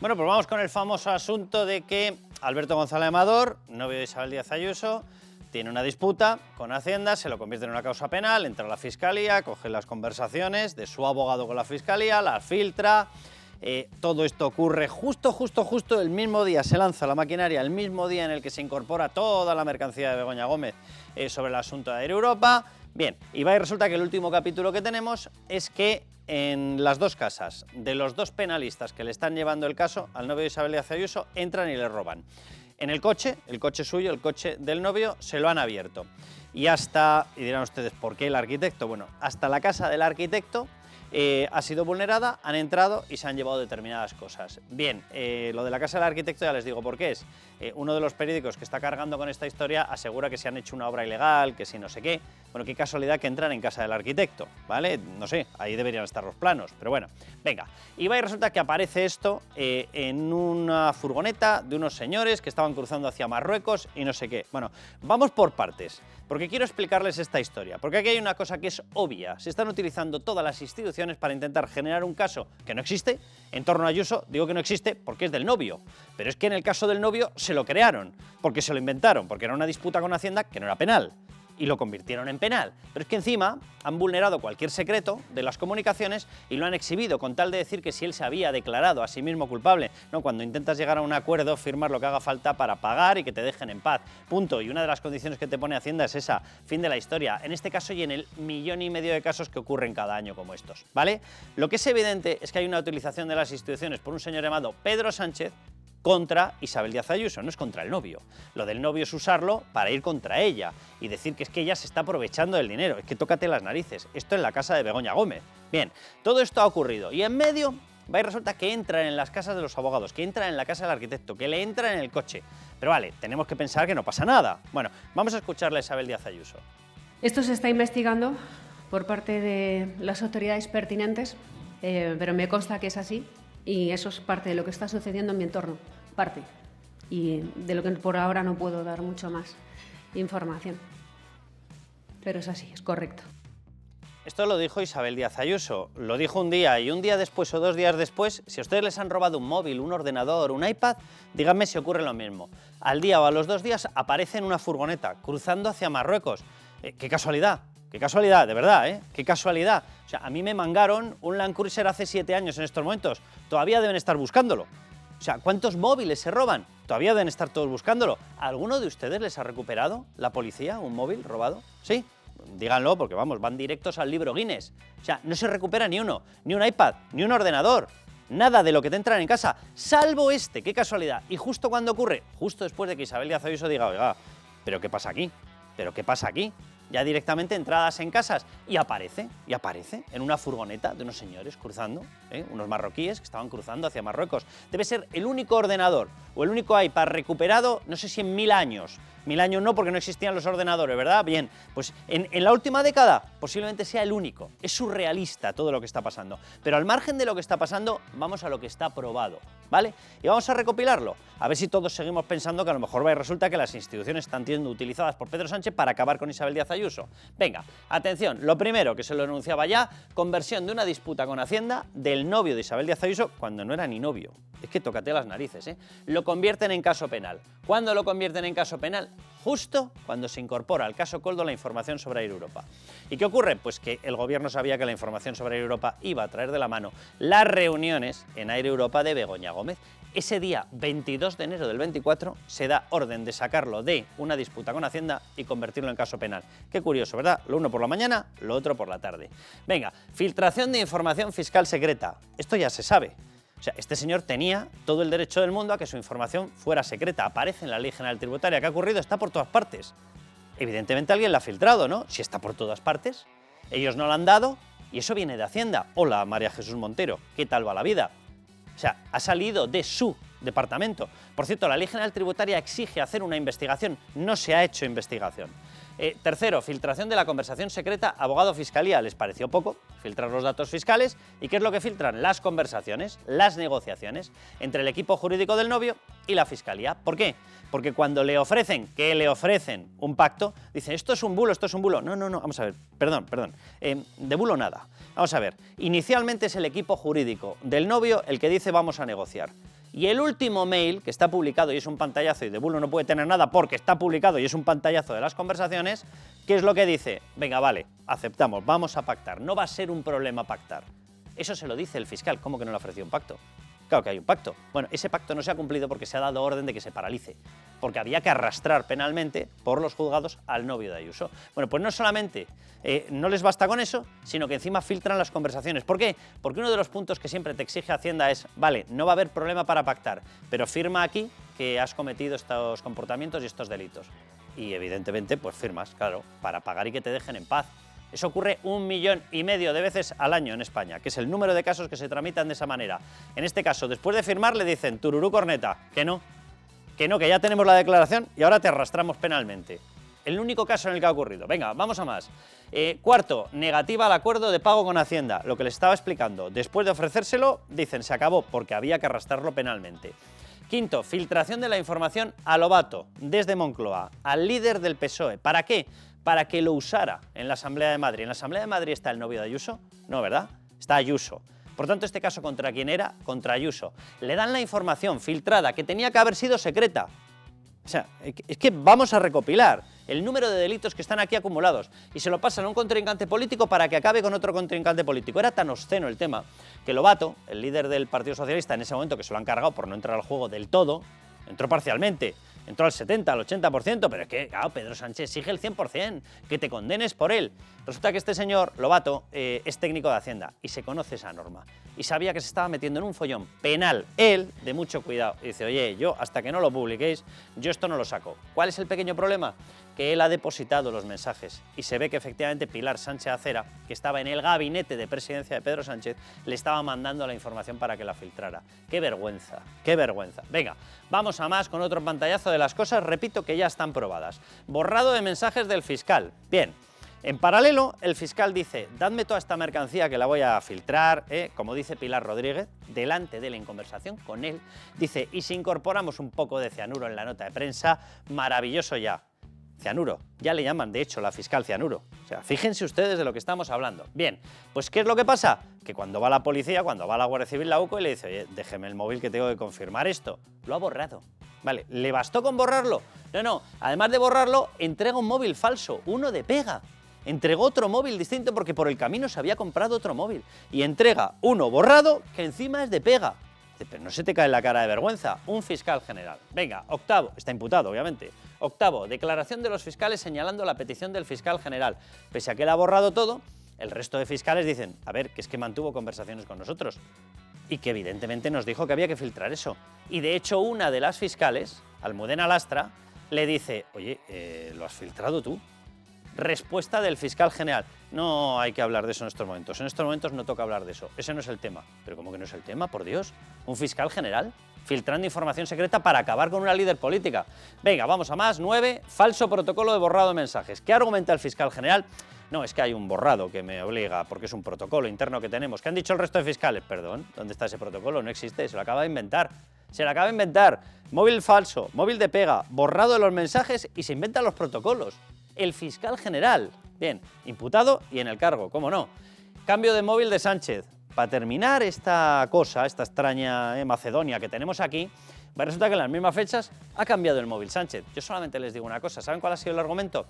Bueno, pues vamos con el famoso asunto de que Alberto González Amador, novio de Isabel Díaz Ayuso, tiene una disputa con Hacienda, se lo convierte en una causa penal, entra a la Fiscalía, coge las conversaciones de su abogado con la Fiscalía, las filtra. Todo esto ocurre justo el mismo día, se lanza la maquinaria, el mismo día en el que se incorpora toda la mercancía de Begoña Gómez sobre el asunto de Air Europa. Bien, y va y resulta que el último capítulo que tenemos es que en las dos casas de los dos penalistas que le están llevando el caso al novio de Isabel Díaz Ayuso entran y le roban. En el coche suyo, el coche del novio, se lo han abierto. Y hasta, y dirán ustedes, ¿por qué el arquitecto? Bueno, hasta la casa del arquitecto ha sido vulnerada, han entrado y se han llevado determinadas cosas. Bien, lo de la casa del arquitecto ya les digo por qué es. Uno de los periódicos que está cargando con esta historia asegura que se han hecho una obra ilegal, que si no sé qué. Bueno, qué casualidad que entran en casa del arquitecto, ¿vale? No sé, ahí deberían estar los planos, pero bueno, venga. Y va y resulta que aparece esto en una furgoneta de unos señores que estaban cruzando hacia Marruecos y no sé qué. Bueno, vamos por partes, porque quiero explicarles esta historia, porque aquí hay una cosa que es obvia. Se están utilizando todas las instituciones para intentar generar un caso que no existe. En torno a Ayuso digo que no existe porque es del novio, pero es que en el caso del novio se lo crearon, porque se lo inventaron, porque era una disputa con Hacienda que no era penal, y lo convirtieron en penal. Pero es que encima han vulnerado cualquier secreto de las comunicaciones y lo han exhibido con tal de decir que si él se había declarado a sí mismo culpable, no, cuando intentas llegar a un acuerdo, firmar lo que haga falta para pagar y que te dejen en paz, punto. Y una de las condiciones que te pone Hacienda es esa, fin de la historia, en este caso y en el 1,5 millones de casos que ocurren cada año como estos, ¿vale? Lo que es evidente es que hay una utilización de las instituciones por un señor llamado Pedro Sánchez contra Isabel Díaz Ayuso, no es contra el novio. Lo del novio es usarlo para ir contra ella y decir que es que ella se está aprovechando del dinero. Es que tócate las narices. Esto en la casa de Begoña Gómez. Bien, todo esto ha ocurrido y en medio va y resulta que entran en las casas de los abogados, que entran en la casa del arquitecto, que le entran en el coche. Pero vale, tenemos que pensar que no pasa nada. Bueno, vamos a escucharle a Isabel Díaz Ayuso. Esto se está investigando por parte de las autoridades pertinentes, pero me consta que es así. Y eso es parte de lo que está sucediendo en mi entorno, parte. Y de lo que por ahora no puedo dar mucho más información. Pero es así, es correcto. Esto lo dijo Isabel Díaz Ayuso, lo dijo un día y un día después o 2 días después, si a ustedes les han robado un móvil, un ordenador, un iPad, díganme si ocurre lo mismo. Al día o a los 2 días aparece en una furgoneta, cruzando hacia Marruecos. ¡Qué casualidad! ¡Qué casualidad, de verdad, eh! ¡Qué casualidad! O sea, a mí me mangaron un Land Cruiser hace 7 años en estos momentos. Todavía deben estar buscándolo. O sea, ¿cuántos móviles se roban? Todavía deben estar todos buscándolo. ¿Alguno de ustedes les ha recuperado la policía un móvil robado? ¿Sí? Díganlo, porque vamos, van directos al libro Guinness. O sea, no se recupera ni uno, ni un iPad, ni un ordenador. Nada de lo que te entran en casa, salvo este. ¡Qué casualidad! Y justo cuando ocurre, justo después de que Isabel Díaz Ayuso diga, oiga, ¿pero qué pasa aquí? ¿Pero qué pasa aquí? Ya directamente entradas en casas y aparece en una furgoneta de unos señores cruzando, unos marroquíes que estaban cruzando hacia Marruecos. Debe ser el único ordenador o el único iPad recuperado, no sé si en 1000 años. 1000 años no, porque no existían los ordenadores, ¿verdad? Bien, pues en la última década posiblemente sea el único. Es surrealista todo lo que está pasando. Pero al margen de lo que está pasando, vamos a lo que está probado, ¿vale? Y vamos a recopilarlo, a ver si todos seguimos pensando que a lo mejor resulta que las instituciones están siendo utilizadas por Pedro Sánchez para acabar con Isabel Díaz Ayuso. Venga, atención, lo primero que se lo anunciaba ya, conversión de una disputa con Hacienda del novio de Isabel Díaz Ayuso cuando no era ni novio. Es que tócate las narices, ¿eh? Lo convierten en caso penal. ¿Cuándo lo convierten en caso penal? Justo cuando se incorpora al caso Koldo la información sobre Air Europa. ¿Y qué ocurre? Pues que el gobierno sabía que la información sobre Air Europa iba a traer de la mano las reuniones en Air Europa de Begoña Gómez. Ese día, 22 de enero del 24, se da orden de sacarlo de una disputa con Hacienda y convertirlo en caso penal. Qué curioso, ¿verdad? Lo uno por la mañana, lo otro por la tarde. Venga, filtración de información fiscal secreta. Esto ya se sabe. O sea, este señor tenía todo el derecho del mundo a que su información fuera secreta. Aparece en la Ley General Tributaria. ¿Qué ha ocurrido? Está por todas partes. Evidentemente alguien la ha filtrado, ¿no? Si está por todas partes. Ellos no la han dado y eso viene de Hacienda. Hola, María Jesús Montero. ¿Qué tal va la vida? O sea, ha salido de su departamento. Por cierto, la Ley General Tributaria exige hacer una investigación. No se ha hecho investigación. Tercero, filtración de la conversación secreta abogado-fiscalía. ¿Les pareció poco filtrar los datos fiscales? ¿Y qué es lo que filtran? Las conversaciones, las negociaciones entre el equipo jurídico del novio y la fiscalía. ¿Por qué? Porque cuando le ofrecen, un pacto, dicen, esto es un bulo, esto es un bulo. No, vamos a ver, perdón. De bulo nada. Vamos a ver, inicialmente es el equipo jurídico del novio el que dice vamos a negociar. Y el último mail, que está publicado y es un pantallazo, y de bulo no puede tener nada porque está publicado y es un pantallazo de las conversaciones, ¿qué es lo que dice? Venga, vale, aceptamos, vamos a pactar, no va a ser un problema pactar. Eso se lo dice el fiscal, ¿cómo que no le ha ofrecido un pacto? Claro que hay un pacto. Bueno, ese pacto no se ha cumplido porque se ha dado orden de que se paralice, porque había que arrastrar penalmente por los juzgados al novio de Ayuso. Bueno, pues no solamente no les basta con eso, sino que encima filtran las conversaciones. ¿Por qué? Porque uno de los puntos que siempre te exige Hacienda es, vale, no va a haber problema para pactar, pero firma aquí que has cometido estos comportamientos y estos delitos. Y evidentemente, pues firmas, claro, para pagar y que te dejen en paz. Eso ocurre 1,5 millones de veces al año en España, que es el número de casos que se tramitan de esa manera. En este caso, después de firmar, le dicen, tururú corneta, que no, que ya tenemos la declaración y ahora te arrastramos penalmente. El único caso en el que ha ocurrido. Venga, vamos a más. Cuarto, negativa al acuerdo de pago con Hacienda, lo que les estaba explicando. Después de ofrecérselo, dicen, se acabó, porque había que arrastrarlo penalmente. Quinto, filtración de la información a Lobato, desde Moncloa, al líder del PSOE. ¿Para qué? Para que lo usara en la Asamblea de Madrid. ¿En la Asamblea de Madrid está el novio de Ayuso? No, ¿verdad? Está Ayuso. Por tanto, este caso, ¿contra quién era? Contra Ayuso. Le dan la información filtrada, que tenía que haber sido secreta. O sea, es que vamos a recopilar el número de delitos que están aquí acumulados y se lo pasan a un contrincante político para que acabe con otro contrincante político. Era tan obsceno el tema que Lobato, el líder del Partido Socialista, en ese momento que se lo han cargado por no entrar al juego del todo, entró parcialmente, entró al 70, al 80%, pero es que, claro, Pedro Sánchez exige el 100%, que te condenes por él. Resulta que este señor, Lobato, es técnico de Hacienda y se conoce esa norma. Y sabía que se estaba metiendo en un follón penal, él, de mucho cuidado. Y dice, oye, yo, hasta que no lo publiquéis, yo esto no lo saco. ¿Cuál es el pequeño problema? Que él ha depositado los mensajes y se ve que efectivamente Pilar Sánchez Acera, que estaba en el gabinete de presidencia de Pedro Sánchez, le estaba mandando la información para que la filtrara. ¡Qué vergüenza! ¡Qué vergüenza! Venga, vamos a más con otro pantallazo de las cosas, repito, que ya están probadas. Borrado de mensajes del fiscal. Bien. En paralelo, el fiscal dice, dadme toda esta mercancía que la voy a filtrar, como dice Pilar Rodríguez, delante de él en conversación con él, dice, y si incorporamos un poco de cianuro en la nota de prensa, maravilloso ya. Cianuro, ya le llaman, de hecho, la fiscal cianuro. O sea, fíjense ustedes de lo que estamos hablando. Bien, pues ¿qué es lo que pasa? Que cuando va la policía, cuando va la Guardia Civil, la UCO, y le dice, oye, déjeme el móvil que tengo que confirmar esto. Lo ha borrado. Vale, ¿le bastó con borrarlo? No, además de borrarlo, entrega un móvil falso, uno de pega. Entregó otro móvil distinto porque por el camino se había comprado otro móvil. Y entrega uno borrado que encima es de pega. Pero no se te cae en la cara de vergüenza. Un fiscal general. Venga, octavo, está imputado obviamente. Octavo, declaración de los fiscales señalando la petición del fiscal general. Pese a que él ha borrado todo, el resto de fiscales dicen, a ver, que es que mantuvo conversaciones con nosotros. Y que evidentemente nos dijo que había que filtrar eso. Y de hecho una de las fiscales, Almudena Lastra, le dice, oye, ¿lo has filtrado tú? Respuesta del fiscal general. No hay que hablar de eso en estos momentos. En estos momentos no toca hablar de eso. Ese no es el tema. ¿Pero cómo que no es el tema? Por Dios. ¿Un fiscal general filtrando información secreta para acabar con una líder política? Venga, vamos a más. 9. Falso protocolo de borrado de mensajes. ¿Qué argumenta el fiscal general? No, es que hay un borrado que me obliga, porque es un protocolo interno que tenemos. ¿Qué han dicho el resto de fiscales? Perdón, ¿dónde está ese protocolo? No existe, se lo acaba de inventar. Se lo acaba de inventar. Móvil falso, móvil de pega, borrado de los mensajes y se inventan los protocolos. El fiscal general. Bien, imputado y en el cargo, ¿cómo no? Cambio de móvil de Sánchez. Para terminar esta cosa, esta extraña Macedonia que tenemos aquí, resulta que en las mismas fechas ha cambiado el móvil Sánchez. Yo solamente les digo una cosa, ¿saben cuál ha sido el argumento?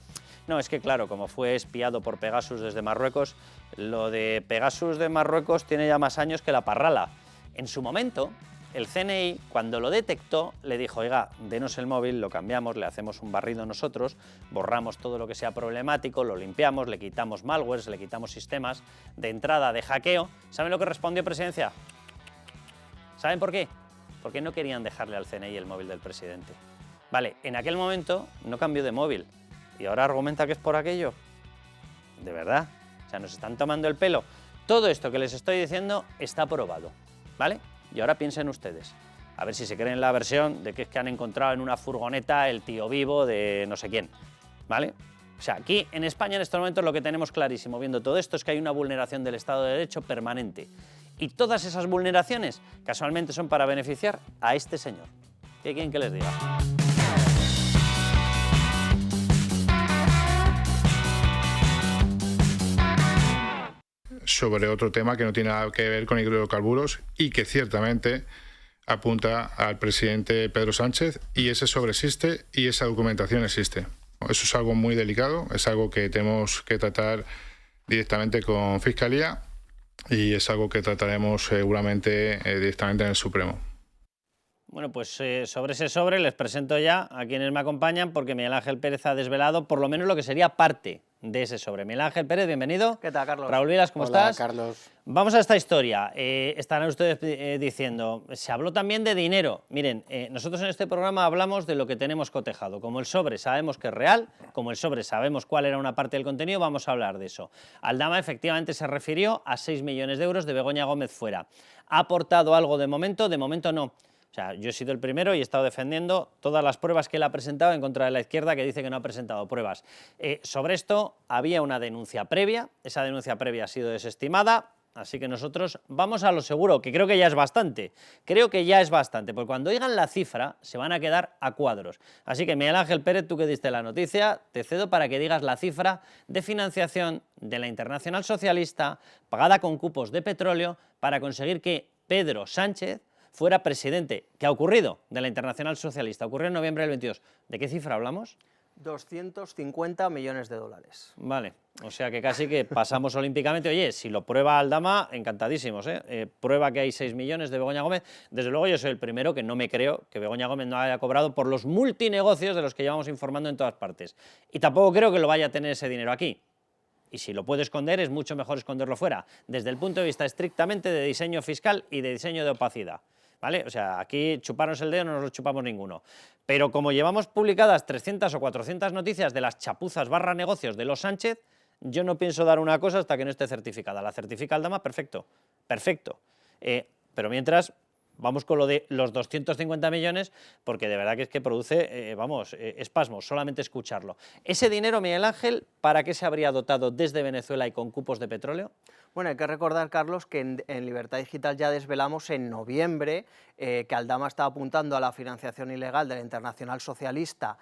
No, es que claro, como fue espiado por Pegasus desde Marruecos, lo de Pegasus de Marruecos tiene ya más años que la parrala. En su momento, el CNI, cuando lo detectó, le dijo, oiga, denos el móvil, lo cambiamos, le hacemos un barrido nosotros, borramos todo lo que sea problemático, lo limpiamos, le quitamos malwares, le quitamos sistemas de entrada de hackeo. ¿Saben lo que respondió Presidencia? ¿Saben por qué? Porque no querían dejarle al CNI el móvil del presidente. Vale, en aquel momento no cambió de móvil y ahora argumenta que es por aquello. ¿De verdad? O sea, nos están tomando el pelo. Todo esto que les estoy diciendo está probado, ¿vale? Y ahora piensen ustedes, a ver si se creen la versión de que es que han encontrado en una furgoneta el tío vivo de no sé quién, ¿vale? O sea, aquí en España en estos momentos lo que tenemos clarísimo viendo todo esto es que hay una vulneración del Estado de Derecho permanente. Y todas esas vulneraciones casualmente son para beneficiar a este señor. ¿Qué quieren que les diga? Sobre otro tema que no tiene nada que ver con hidrocarburos y que ciertamente apunta al presidente Pedro Sánchez, y ese sobre existe y esa documentación existe. Eso es algo muy delicado, es algo que tenemos que tratar directamente con Fiscalía y es algo que trataremos seguramente directamente en el Supremo. Bueno, pues sobre ese sobre les presento ya a quienes me acompañan, porque Miguel Ángel Pérez ha desvelado por lo menos lo que sería parte de ese sobre. Miguel Ángel Pérez, bienvenido. ¿Qué tal, Carlos? Raúl Vilas, ¿cómo estás? Hola, Carlos. Vamos a esta historia. Estarán ustedes diciendo, se habló también de dinero. Miren, nosotros en este programa hablamos de lo que tenemos cotejado. Como el sobre sabemos que es real, como el sobre sabemos cuál era una parte del contenido, vamos a hablar de eso. Aldama efectivamente se refirió a 6 millones de euros de Begoña Gómez fuera. ¿Ha aportado algo de momento? De momento no. O sea, yo he sido el primero y he estado defendiendo todas las pruebas que él ha presentado en contra de la izquierda, que dice que no ha presentado pruebas. Sobre esto había una denuncia previa, esa denuncia previa ha sido desestimada, así que nosotros vamos a lo seguro, que creo que ya es bastante. Creo que ya es bastante, porque cuando oigan la cifra se van a quedar a cuadros. Así que Miguel Ángel Pérez, tú que diste la noticia, te cedo para que digas la cifra de financiación de la Internacional Socialista pagada con cupos de petróleo para conseguir que Pedro Sánchez fuera presidente. ¿Qué ha ocurrido de la Internacional Socialista? Ocurrió en noviembre del 22. ¿De qué cifra hablamos? 250 millones de dólares. Vale, o sea que casi que pasamos olímpicamente. Oye, si lo prueba Aldama, encantadísimos, ¿eh? Prueba que hay 6 millones de Begoña Gómez. Desde luego yo soy el primero que no me creo que Begoña Gómez no haya cobrado por los multinegocios de los que llevamos informando en todas partes. Y tampoco creo que lo vaya a tener ese dinero aquí. Y si lo puede esconder, es mucho mejor esconderlo fuera, desde el punto de vista estrictamente de diseño fiscal y de diseño de opacidad. ¿Vale? O sea, aquí chuparnos el dedo no nos lo chupamos ninguno. Pero como llevamos publicadas 300 o 400 noticias de las chapuzas / negocios de los Sánchez, yo no pienso dar una cosa hasta que no esté certificada. La certifica Aldama, perfecto, perfecto. Pero mientras, vamos con lo de los 250 millones, porque de verdad que es que produce, espasmos, solamente escucharlo. ¿Ese dinero, Miguel Ángel, para qué se habría dotado desde Venezuela y con cupos de petróleo? Bueno, hay que recordar, Carlos, que en Libertad Digital ya desvelamos en noviembre que Aldama está apuntando a la financiación ilegal de la Internacional Socialista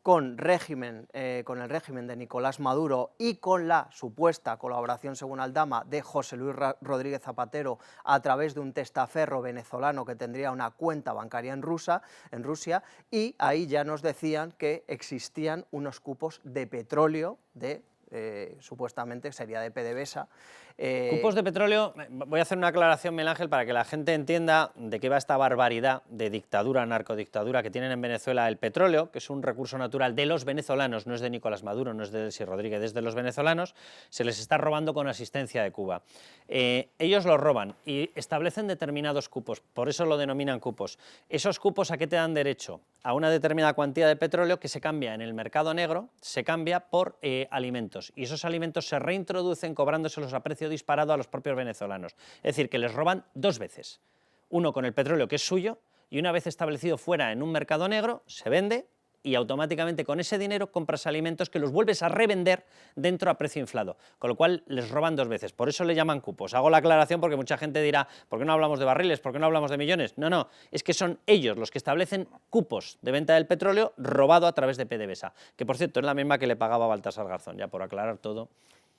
con el régimen de Nicolás Maduro y con la supuesta colaboración, según Aldama, de José Luis Rodríguez Zapatero a través de un testaferro venezolano que tendría una cuenta bancaria en Rusia, y ahí ya nos decían que existían unos cupos de petróleo supuestamente sería de PDVSA. Cupos de petróleo, voy a hacer una aclaración, Miguel Ángel, para que la gente entienda de qué va esta barbaridad de dictadura, narcodictadura que tienen en Venezuela. El petróleo, que es un recurso natural de los venezolanos, no es de Nicolás Maduro, no es de Delcy Rodríguez, es de los venezolanos, se les está robando con asistencia de Cuba. Ellos lo roban y establecen determinados cupos, por eso lo denominan cupos. ¿Esos cupos a qué te dan derecho? A una determinada cuantía de petróleo que se cambia en el mercado negro, se cambia por alimentos, y esos alimentos se reintroducen cobrándoselos a precio disparado a los propios venezolanos. Es decir, que les roban dos veces. Uno con el petróleo que es suyo, y una vez establecido fuera en un mercado negro, se vende y automáticamente con ese dinero compras alimentos que los vuelves a revender dentro a precio inflado, con lo cual les roban dos veces. Por eso le llaman cupos. Hago la aclaración porque mucha gente dirá, ¿por qué no hablamos de barriles? ¿Por qué no hablamos de millones? No, no, es que son ellos los que establecen cupos de venta del petróleo robado a través de PDVSA, que por cierto es la misma que le pagaba Baltasar Garzón, ya por aclarar todo.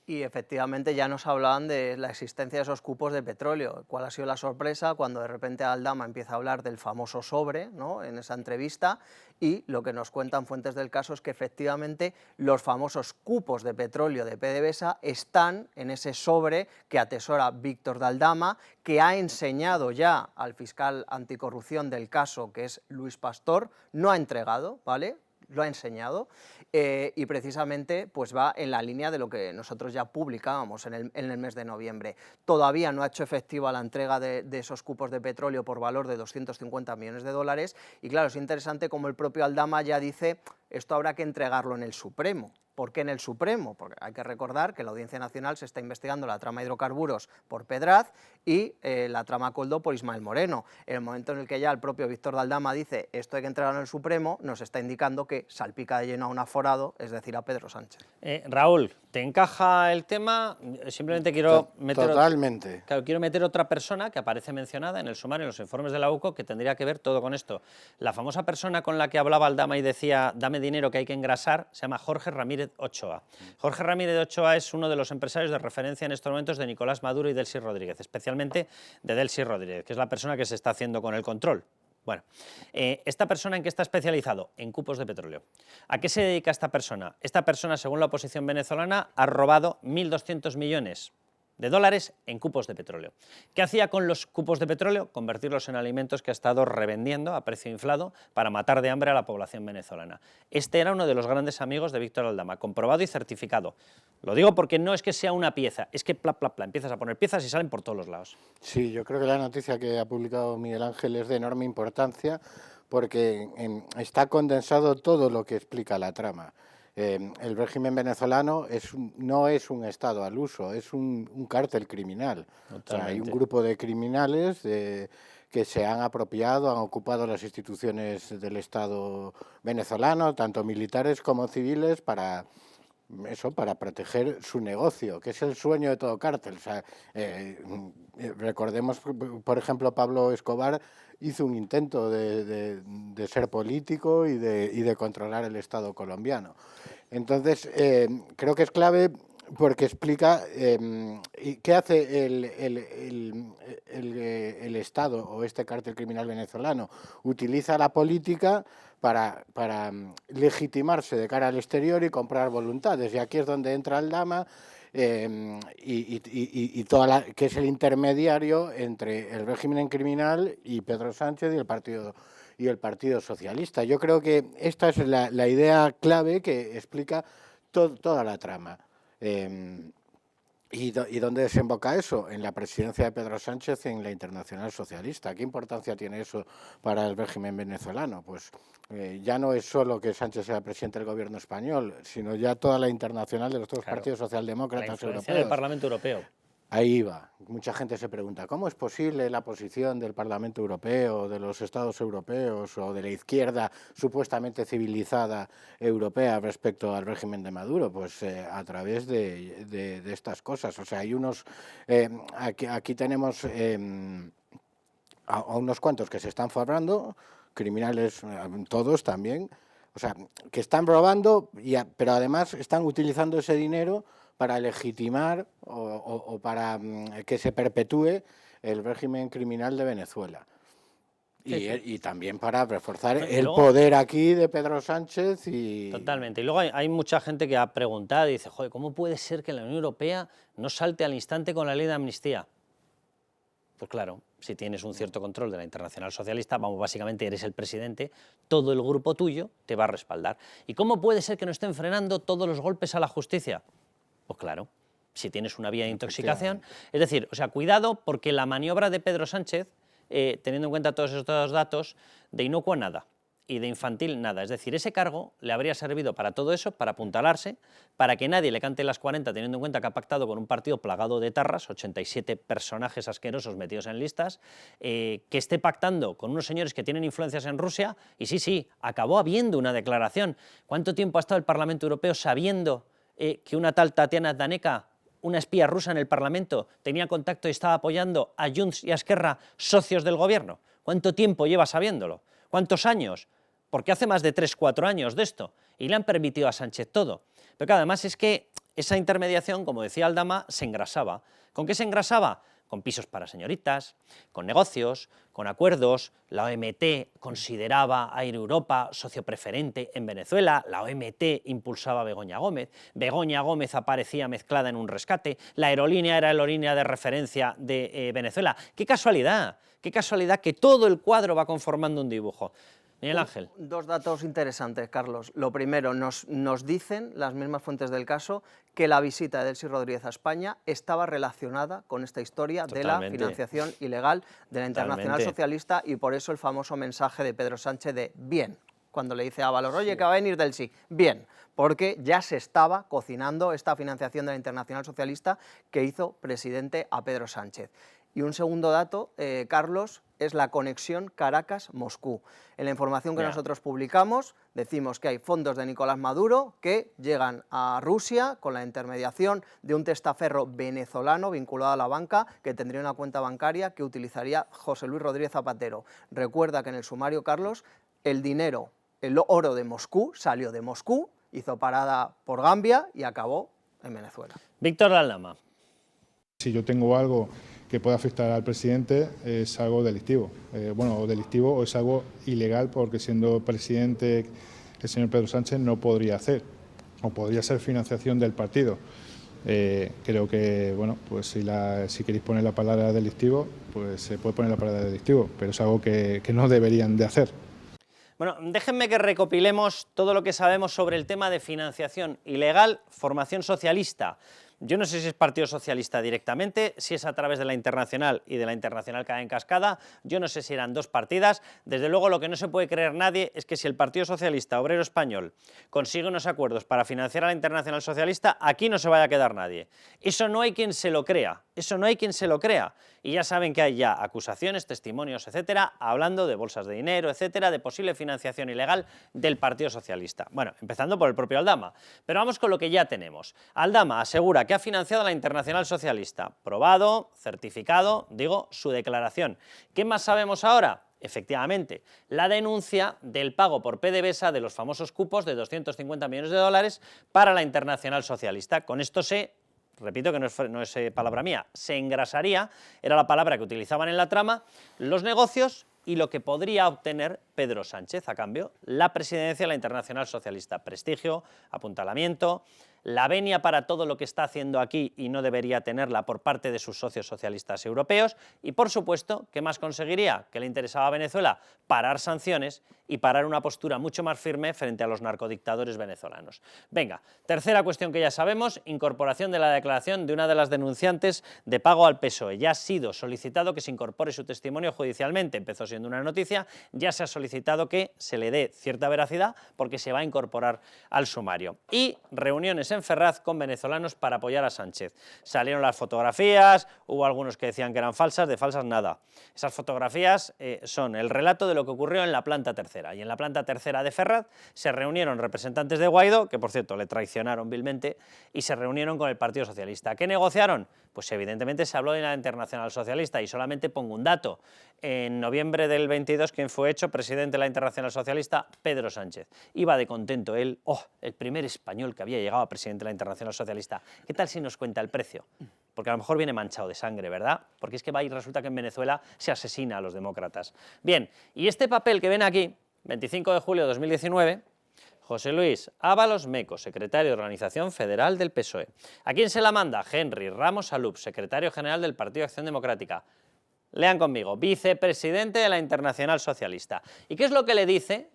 Y efectivamente ya nos hablaban de la existencia de esos cupos de petróleo. ¿Cuál ha sido la sorpresa cuando de repente Aldama empieza a hablar del famoso sobre, ¿no?, en esa entrevista? Y lo que nos cuentan fuentes del caso es que efectivamente los famosos cupos de petróleo de PDVSA están en ese sobre que atesora Víctor de Aldama, que ha enseñado ya al fiscal anticorrupción del caso, que es Luis Pastor, no ha entregado, ¿vale?, lo ha enseñado, y precisamente pues va en la línea de lo que nosotros ya publicábamos en el mes de noviembre. Todavía no ha hecho efectiva la entrega de esos cupos de petróleo por valor de 250 millones de dólares, y claro, es interesante como el propio Aldama ya dice, esto habrá que entregarlo en el Supremo. ¿Por qué en el Supremo? Porque hay que recordar que en la Audiencia Nacional se está investigando la trama hidrocarburos por Pedraz y la trama Coldo por Ismael Moreno. En el momento en el que ya el propio Víctor de Aldama dice esto hay que entregarlo en el Supremo, nos está indicando que salpica de lleno a un aforado, es decir, a Pedro Sánchez. Raúl, ¿Te encaja el tema? Simplemente quiero meter... Totalmente. Claro, quiero meter otra persona que aparece mencionada en el sumario, en los informes de la UCO, que tendría que ver todo con esto. La famosa persona con la que hablaba Aldama y decía, dame dinero que hay que engrasar, se llama Jorge Ramírez Ochoa. Jorge Ramírez Ochoa es uno de los empresarios de referencia en estos momentos de Nicolás Maduro y Delcy Rodríguez, especialmente de Delcy Rodríguez, que es la persona que se está haciendo con el control. Bueno, ¿esta persona en qué está especializado? En cupos de petróleo. ¿A qué se dedica esta persona? Esta persona, según la oposición venezolana, ha robado 1.200 millones de dólares en cupos de petróleo. ¿Qué hacía con los cupos de petróleo? Convertirlos en alimentos que ha estado revendiendo a precio inflado para matar de hambre a la población venezolana. Este era uno de los grandes amigos de Víctor Aldama, comprobado y certificado. Lo digo porque no es que sea una pieza, es que empiezas a poner piezas y salen por todos los lados. Sí, yo creo que la noticia que ha publicado Miguel Ángel es de enorme importancia porque está condensado todo lo que explica la trama. El régimen venezolano no es un Estado al uso, es un cártel criminal. O sea, hay un grupo de criminales que se han apropiado, han ocupado las instituciones del Estado venezolano, tanto militares como civiles, para proteger su negocio, que es el sueño de todo cártel. O sea, recordemos, por ejemplo, Pablo Escobar hizo un intento de ser político y de controlar el Estado colombiano. Entonces, creo que es clave porque explica qué hace el Estado o este cártel criminal venezolano. Utiliza la política para legitimarse de cara al exterior y comprar voluntades. Y aquí es donde entra Aldama, que es el intermediario entre el régimen criminal y Pedro Sánchez y el Partido Socialista. Yo creo que esta es la idea clave que explica toda la trama. ¿Y dónde desemboca eso? En la presidencia de Pedro Sánchez en la Internacional Socialista. ¿Qué importancia tiene eso para el régimen venezolano? Pues ya no es solo que Sánchez sea presidente del gobierno español, sino ya toda la internacional de los dos partidos socialdemócratas europeos. El Parlamento Europeo. Ahí va. Mucha gente se pregunta, ¿cómo es posible la posición del Parlamento Europeo, de los Estados europeos o de la izquierda supuestamente civilizada europea respecto al régimen de Maduro? Pues a través de estas cosas. O sea, hay unos... aquí tenemos a unos cuantos que se están forrando, criminales todos también, o sea, que están robando, pero además están utilizando ese dinero para legitimar o para que se perpetúe el régimen criminal de Venezuela. Y también para reforzar el poder aquí de Pedro Sánchez. Totalmente. Y luego hay mucha gente que ha preguntado y dice, joder, ¿cómo puede ser que la Unión Europea no salte al instante con la ley de amnistía? Pues claro, si tienes un cierto control de la Internacional Socialista, vamos, básicamente eres el presidente, todo el grupo tuyo te va a respaldar. ¿Y cómo puede ser que no estén frenando todos los golpes a la justicia? Pues claro, si tienes una vía de intoxicación. Es decir, o sea, cuidado porque la maniobra de Pedro Sánchez, teniendo en cuenta todos estos datos, de inocua nada y de infantil nada. Es decir, ese cargo le habría servido para todo eso, para apuntalarse, para que nadie le cante las 40, teniendo en cuenta que ha pactado con un partido plagado de tarras, 87 personajes asquerosos metidos en listas, que esté pactando con unos señores que tienen influencias en Rusia, y sí, acabó habiendo una declaración. ¿Cuánto tiempo ha estado el Parlamento Europeo sabiendo que una tal Tatiana Daneka, una espía rusa en el Parlamento, tenía contacto y estaba apoyando a Junts y a Esquerra, socios del gobierno? ¿Cuánto tiempo lleva sabiéndolo? ¿Cuántos años? Porque hace más de 3-4 años de esto, y le han permitido a Sánchez todo. Pero claro, además es que esa intermediación, como decía Aldama, se engrasaba. ¿Con qué se engrasaba? Con pisos para señoritas, con negocios, con acuerdos. La OMT consideraba a Air Europa socio preferente en Venezuela, la OMT impulsaba a Begoña Gómez aparecía mezclada en un rescate, la aerolínea era la aerolínea de referencia de Venezuela. ¡Qué casualidad! ¡Qué casualidad que todo el cuadro va conformando un dibujo! Miguel Ángel. Dos datos interesantes, Carlos. Lo primero, nos dicen las mismas fuentes del caso que la visita de Delcy Rodríguez a España estaba relacionada con esta historia de la financiación ilegal de la Internacional Socialista, y por eso el famoso mensaje de Pedro Sánchez de bien, cuando le dice a Ábalos, oye, que va a venir Delcy, bien, porque ya se estaba cocinando esta financiación de la Internacional Socialista que hizo presidente a Pedro Sánchez. Y un segundo dato, Carlos, es la conexión Caracas-Moscú. En la información que nosotros publicamos decimos que hay fondos de Nicolás Maduro que llegan a Rusia con la intermediación de un testaferro venezolano vinculado a la banca que tendría una cuenta bancaria que utilizaría José Luis Rodríguez Zapatero. Recuerda que en el sumario, Carlos, el dinero, el oro de Moscú salió de Moscú, hizo parada por Gambia y acabó en Venezuela. Víctor Aldama. Si yo tengo algo que pueda afectar al presidente, es algo delictivo. Bueno, delictivo o es algo ilegal, porque siendo presidente el señor Pedro Sánchez no podría hacer, o podría ser financiación del partido. Creo que, bueno, pues si queréis poner la palabra delictivo, pues se puede poner la palabra delictivo, pero es algo que no deberían de hacer. Bueno, déjenme que recopilemos todo lo que sabemos sobre el tema de financiación ilegal, formación socialista. Yo no sé si es Partido Socialista directamente, si es a través de la Internacional y de la Internacional cae en cascada, yo no sé si eran dos partidas. Desde luego lo que no se puede creer nadie es que si el Partido Socialista Obrero Español consigue unos acuerdos para financiar a la Internacional Socialista, aquí no se vaya a quedar nadie. Eso no hay quien se lo crea, eso no hay quien se lo crea. Y ya saben que hay ya acusaciones, testimonios, etcétera, hablando de bolsas de dinero, etcétera, de posible financiación ilegal del Partido Socialista. Bueno, empezando por el propio Aldama. Pero vamos con lo que ya tenemos. Aldama asegura que ha financiado a la Internacional Socialista. Probado, certificado, digo, su declaración. ¿Qué más sabemos ahora? Efectivamente, la denuncia del pago por PDVSA de los famosos cupos de 250 millones de dólares para la Internacional Socialista. Con esto repito que no es palabra mía, se engrasaría, era la palabra que utilizaban en la trama, los negocios y lo que podría obtener Pedro Sánchez a cambio, la presidencia de la Internacional Socialista. Prestigio, apuntalamiento, la venia para todo lo que está haciendo aquí y no debería tenerla por parte de sus socios socialistas europeos y, por supuesto, ¿qué más conseguiría? Que le interesaba a Venezuela parar sanciones y parar una postura mucho más firme frente a los narcodictadores venezolanos. Venga, tercera cuestión que ya sabemos, incorporación de la declaración de una de las denunciantes de pago al PSOE. Ya ha sido solicitado que se incorpore su testimonio judicialmente, empezó siendo una noticia, ya se ha solicitado que se le dé cierta veracidad porque se va a incorporar al sumario. Y reuniones en Ferraz con venezolanos para apoyar a Sánchez. Salieron las fotografías, hubo algunos que decían que eran falsas, de falsas nada. Esas fotografías son el relato de lo que ocurrió en la planta tercera. Y en la planta tercera de Ferraz se reunieron representantes de Guaidó, que por cierto le traicionaron vilmente, y se reunieron con el Partido Socialista. ¿Qué negociaron? Pues evidentemente se habló de la Internacional Socialista y solamente pongo un dato. En noviembre del 22, quien fue hecho presidente de la Internacional Socialista, Pedro Sánchez. Iba de contento él, el primer español que había llegado a presidente de la Internacional Socialista. ¿Qué tal si nos cuenta el precio? Porque a lo mejor viene manchado de sangre, ¿verdad? Porque es que va y resulta que en Venezuela se asesina a los demócratas. Bien, y este papel que ven aquí, 25 de julio de 2019, José Luis Ábalos Meco, secretario de Organización Federal del PSOE. ¿A quién se la manda? Henry Ramos Alup, secretario general del Partido de Acción Democrática. Lean conmigo, vicepresidente de la Internacional Socialista. ¿Y qué es lo que le dice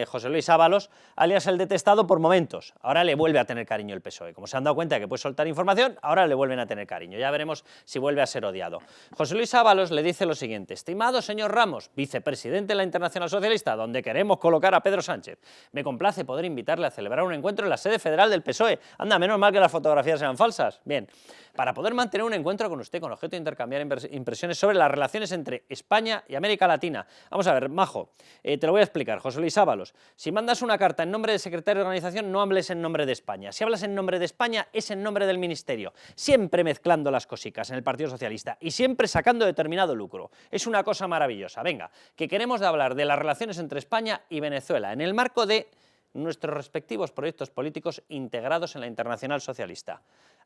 José Luis Ábalos, alias el detestado por momentos? Ahora le vuelve a tener cariño el PSOE. Como se han dado cuenta de que puede soltar información, ahora le vuelven a tener cariño. Ya veremos si vuelve a ser odiado. José Luis Ábalos le dice lo siguiente: estimado señor Ramos, vicepresidente de la Internacional Socialista, donde queremos colocar a Pedro Sánchez, me complace poder invitarle a celebrar un encuentro en la sede federal del PSOE. Anda, menos mal que las fotografías sean falsas. Bien, para poder mantener un encuentro con usted con objeto de intercambiar impresiones sobre las relaciones entre España y América Latina. Vamos a ver, majo, te lo voy a explicar, José Luis Ábalos. Si mandas una carta en nombre del secretario de organización, no hables en nombre de España. Si hablas en nombre de España, es en nombre del ministerio. Siempre mezclando las cosicas en el Partido Socialista y siempre sacando determinado lucro. Es una cosa maravillosa. Venga, que queremos hablar de las relaciones entre España y Venezuela en el marco de nuestros respectivos proyectos políticos integrados en la Internacional Socialista.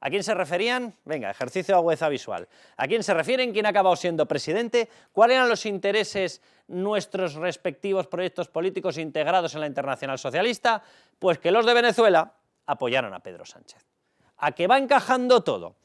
¿A quién se referían? Venga, ejercicio de agudeza visual. ¿A quién se refieren? ¿Quién ha acabado siendo presidente? ¿Cuáles eran los intereses nuestros respectivos proyectos políticos integrados en la Internacional Socialista? Pues que los de Venezuela apoyaron a Pedro Sánchez. ¿A qué va encajando todo?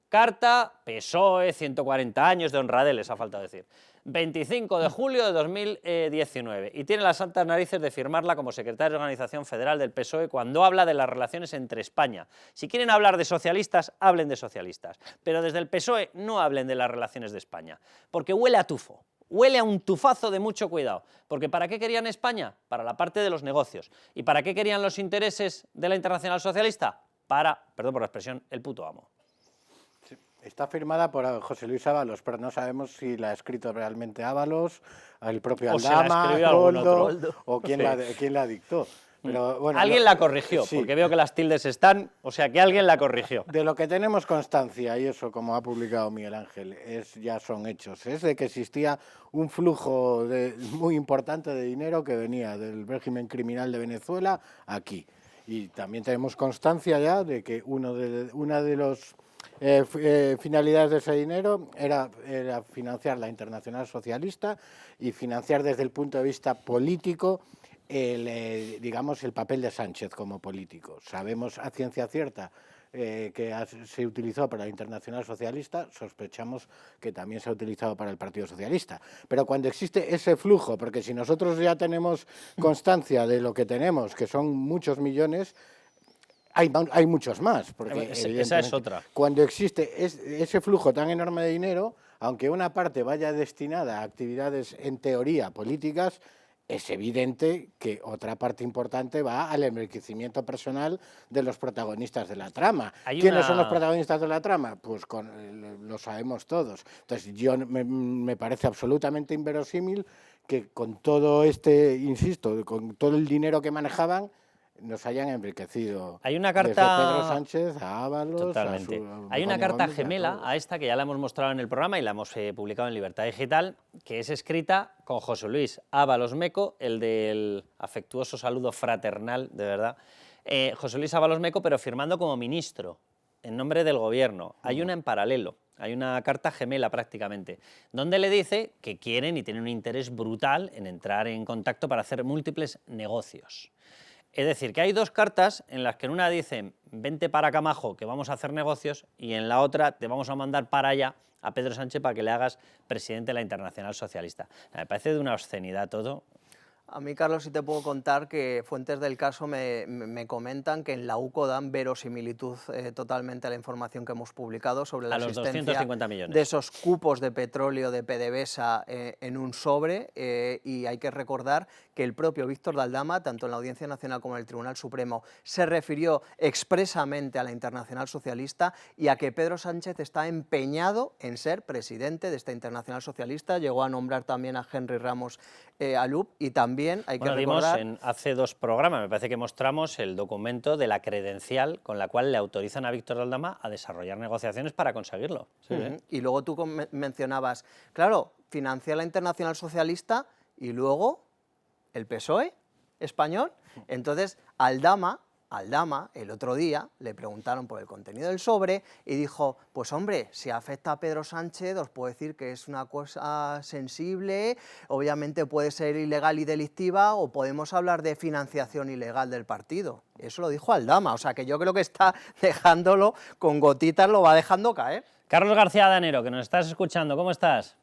Carta, PSOE, 140 años de honradez, les ha faltado decir. 25 de julio de 2019 y tiene las santas narices de firmarla como secretario de Organización Federal del PSOE cuando habla de las relaciones entre España. Si quieren hablar de socialistas, hablen de socialistas, pero desde el PSOE no hablen de las relaciones de España, porque huele a tufo. Huele a un tufazo de mucho cuidado, porque ¿para qué querían España? Para la parte de los negocios. ¿Y para qué querían los intereses de la Internacional Socialista? Para, perdón por la expresión, el puto amo. Está firmada por José Luis Ábalos, pero no sabemos si la ha escrito realmente Ábalos, el propio O se la Aldama, escribió algún Koldo, otro. o quién la dictó. Pero, bueno, Alguien la corrigió, sí. porque veo que las tildes están, o sea que alguien la corrigió. De lo que tenemos constancia, y eso como ha publicado Miguel Ángel, ya son hechos, es de que existía un flujo muy importante de dinero que venía del régimen criminal de Venezuela aquí. Y también tenemos constancia ya de que una de las finalidades de ese dinero era financiar la Internacional Socialista y financiar desde el punto de vista político digamos, el papel de Sánchez como político. Sabemos a ciencia cierta que se utilizó para la Internacional Socialista, sospechamos que también se ha utilizado para el Partido Socialista. Pero cuando existe ese flujo, porque si nosotros ya tenemos constancia de lo que tenemos, que son muchos millones, hay muchos más, porque esa es otra. Cuando existe ese flujo tan enorme de dinero, aunque una parte vaya destinada a actividades en teoría políticas, es evidente que otra parte importante va al enriquecimiento personal de los protagonistas de la trama. ¿Quiénes son los protagonistas de la trama? Pues lo sabemos todos. Entonces, me parece absolutamente inverosímil que con todo insisto, con todo el dinero que manejaban, nos hayan enriquecido. Hay una carta... Desde Pedro Sánchez a Ábalos... Totalmente. Hay una carta gemela a esta que ya la hemos mostrado en el programa y la hemos publicado en Libertad Digital, que es escrita con José Luis Ábalos Meco, el del afectuoso saludo fraternal, de verdad. José Luis Ábalos Meco, pero firmando como ministro, en nombre del gobierno. Hay una en paralelo. Hay una carta gemela prácticamente, donde le dice que quieren y tienen un interés brutal en entrar en contacto para hacer múltiples negocios. Es decir, que hay dos cartas en las que en una dicen vente para acá, majo, que vamos a hacer negocios, y en la otra te vamos a mandar para allá a Pedro Sánchez para que le hagas presidente de la Internacional Socialista. Me parece de una obscenidad todo. A mí, Carlos, sí te puedo contar que fuentes del caso me comentan que en la UCO dan verosimilitud totalmente a la información que hemos publicado sobre la existencia 250 millones. de esos cupos de petróleo de PDVSA en un sobre, y hay que recordar que el propio Víctor de Aldama, tanto en la Audiencia Nacional como en el Tribunal Supremo, se refirió expresamente a la Internacional Socialista y a que Pedro Sánchez está empeñado en ser presidente de esta Internacional Socialista. Llegó a nombrar también a Henry Ramos Alup, y también hay que recordar... Hace dos programas, me parece que mostramos el documento de la credencial con la cual le autorizan a Víctor de Aldama a desarrollar negociaciones para conseguirlo. Sí, Y luego tú mencionabas, claro, financia la Internacional Socialista y luego el PSOE español. Entonces, Aldama, el otro día, le preguntaron por el contenido del sobre y dijo, pues hombre, si afecta a Pedro Sánchez, os puedo decir que es una cosa sensible, obviamente puede ser ilegal y delictiva, o podemos hablar de financiación ilegal del partido. Eso lo dijo Aldama, o sea que yo creo que está dejándolo con gotitas, lo va dejando caer. Carlos García Danero, que nos estás escuchando, ¿cómo estás?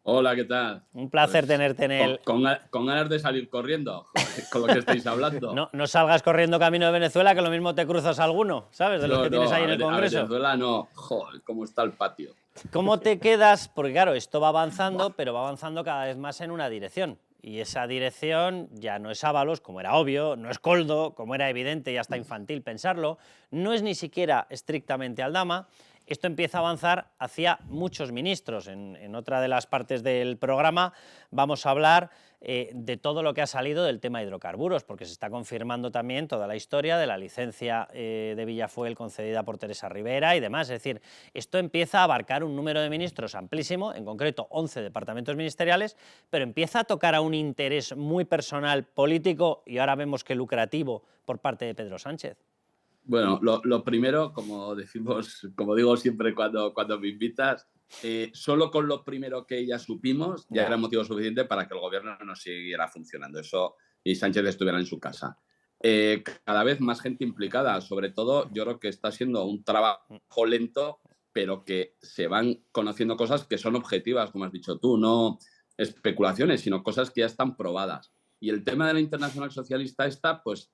Hola, ¿qué tal? Un placer tenerte en el... Con ganas de salir corriendo, con lo que estáis hablando. No salgas corriendo camino de Venezuela, que lo mismo te cruzas alguno, ¿sabes? De los que tienes ahí en el Congreso. A Venezuela no, joder, cómo está el patio. ¿Cómo te quedas? Porque claro, esto va avanzando, pero va avanzando cada vez más en una dirección. Y esa dirección ya no es Ábalos, como era obvio, no es Koldo, como era evidente y hasta infantil pensarlo, no es ni siquiera estrictamente Aldama. Esto empieza a avanzar hacia muchos ministros. En otra de las partes del programa vamos a hablar de todo lo que ha salido del tema hidrocarburos, porque se está confirmando también toda la historia de la licencia de Villafuel concedida por Teresa Rivera y demás. Es decir, esto empieza a abarcar un número de ministros amplísimo, en concreto 11 departamentos ministeriales, pero empieza a tocar a un interés muy personal, político y ahora vemos que lucrativo por parte de Pedro Sánchez. Bueno, lo primero, como digo siempre cuando me invitas, solo con lo primero que ya supimos ya era motivo suficiente para que el gobierno no siguiera funcionando y Sánchez estuviera en su casa. Cada vez más gente implicada, sobre todo yo creo que está siendo un trabajo lento, pero que se van conociendo cosas que son objetivas, como has dicho tú, no especulaciones, sino cosas que ya están probadas. Y el tema de la Internacional Socialista está, pues,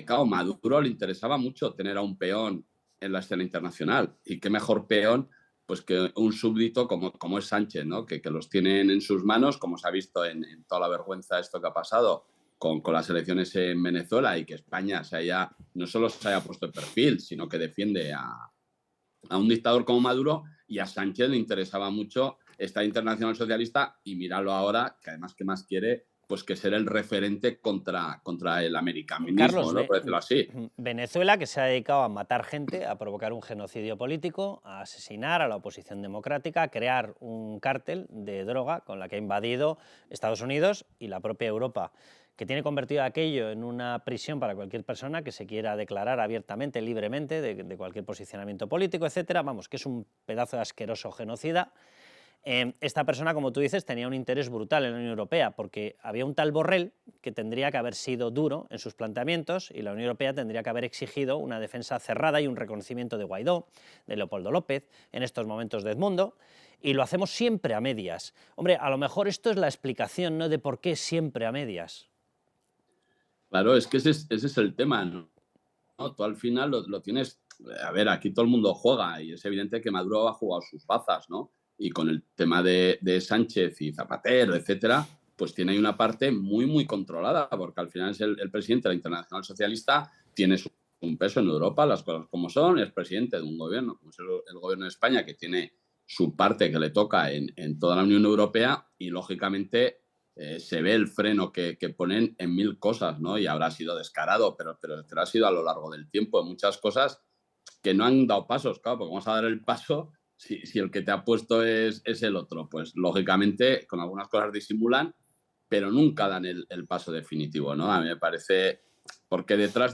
claro, Maduro le interesaba mucho tener a un peón en la escena internacional, y qué mejor peón pues que un súbdito como es Sánchez, ¿no? Que los tienen en sus manos, como se ha visto en toda la vergüenza esto que ha pasado con las elecciones en Venezuela, y que España no solo se haya puesto el perfil, sino que defiende a un dictador como Maduro, y a Sánchez le interesaba mucho esta Internacional Socialista y míralo ahora, que además que más quiere, pues que ser el referente contra el americanismo, Carlos, ¿no? Por decirlo así. Venezuela, que se ha dedicado a matar gente, a provocar un genocidio político, a asesinar a la oposición democrática, a crear un cártel de droga con la que ha invadido Estados Unidos y la propia Europa, que tiene convertido aquello en una prisión para cualquier persona que se quiera declarar abiertamente, libremente, de cualquier posicionamiento político, etcétera. Vamos, que es un pedazo de asqueroso genocida. Esta persona, como tú dices, tenía un interés brutal en la Unión Europea, porque había un tal Borrell que tendría que haber sido duro en sus planteamientos y la Unión Europea tendría que haber exigido una defensa cerrada y un reconocimiento de Guaidó, de Leopoldo López, en estos momentos de Edmundo, y lo hacemos siempre a medias. Hombre, a lo mejor esto es la explicación, ¿no?, de por qué siempre a medias. Claro, es que ese es el tema, ¿no? Tú al final lo tienes... A ver, aquí todo el mundo juega y es evidente que Maduro ha jugado sus bazas, ¿no? Y con el tema de Sánchez y Zapatero, etcétera, pues tiene ahí una parte muy, muy controlada, porque al final es el presidente de la Internacional Socialista, tiene un peso en Europa, las cosas como son, es presidente de un gobierno, como es el gobierno de España, que tiene su parte que le toca en toda la Unión Europea y, lógicamente, se ve el freno que ponen en mil cosas, ¿no? Y habrá sido descarado, pero ha sido a lo largo del tiempo en muchas cosas que no han dado pasos, claro, porque vamos a dar el paso si el que te ha puesto es el otro. Pues, lógicamente, con algunas cosas disimulan, pero nunca dan el paso definitivo, ¿no? A mí me parece... Porque detrás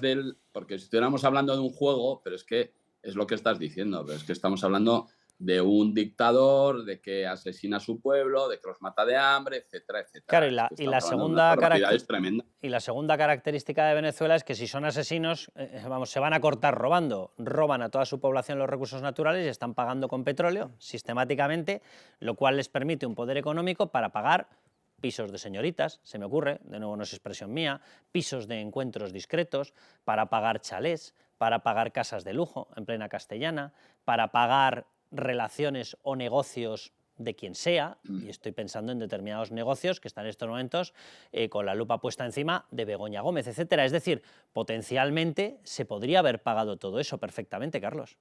porque si estuviéramos hablando de un juego, pero es que es lo que estás diciendo, pero es que estamos hablando de un dictador, de que asesina a su pueblo, de que los mata de hambre, etcétera, etcétera. Claro, y la segunda característica de Venezuela es que si son asesinos, vamos, se van a cortar robando. Roban a toda su población los recursos naturales y están pagando con petróleo sistemáticamente, lo cual les permite un poder económico para pagar pisos de señoritas, se me ocurre, de nuevo no es expresión mía, pisos de encuentros discretos, para pagar chalés, para pagar casas de lujo en plena Castellana, para pagar relaciones o negocios de quien sea, y estoy pensando en determinados negocios que están en estos momentos con la lupa puesta encima de Begoña Gómez, etcétera. Es decir, potencialmente se podría haber pagado todo eso perfectamente, Carlos.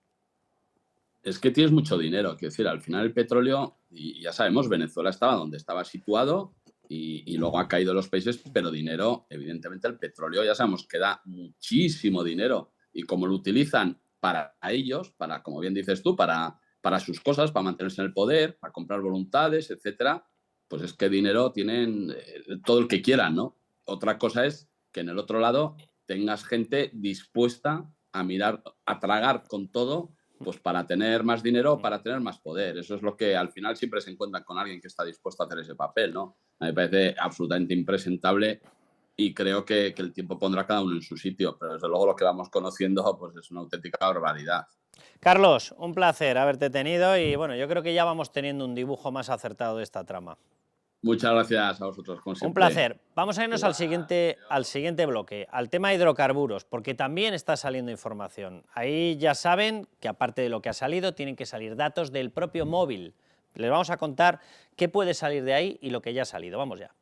Es que tienes mucho dinero, quiero decir, al final el petróleo, y ya sabemos, Venezuela estaba donde estaba situado y luego ha caído los países, pero dinero, evidentemente el petróleo ya sabemos que da muchísimo dinero y como lo utilizan para ellos, para, como bien dices tú, para sus cosas, para mantenerse en el poder, para comprar voluntades, etcétera, pues es que dinero tienen todo el que quieran, ¿no? Otra cosa es que en el otro lado tengas gente dispuesta a mirar, a tragar con todo, pues para tener más dinero, para tener más poder. Eso es lo que al final siempre se encuentran con alguien que está dispuesto a hacer ese papel, ¿no? A mí me parece absolutamente impresentable y creo que el tiempo pondrá a cada uno en su sitio, pero desde luego lo que vamos conociendo pues es una auténtica barbaridad. Carlos, un placer haberte tenido y bueno, yo creo que ya vamos teniendo un dibujo más acertado de esta trama. Muchas gracias a vosotros, como siempre. Un placer. Vamos a irnos al siguiente bloque, al tema hidrocarburos, porque también está saliendo información. Ahí ya saben que aparte de lo que ha salido, tienen que salir datos del propio móvil. Les vamos a contar qué puede salir de ahí y lo que ya ha salido. Vamos ya.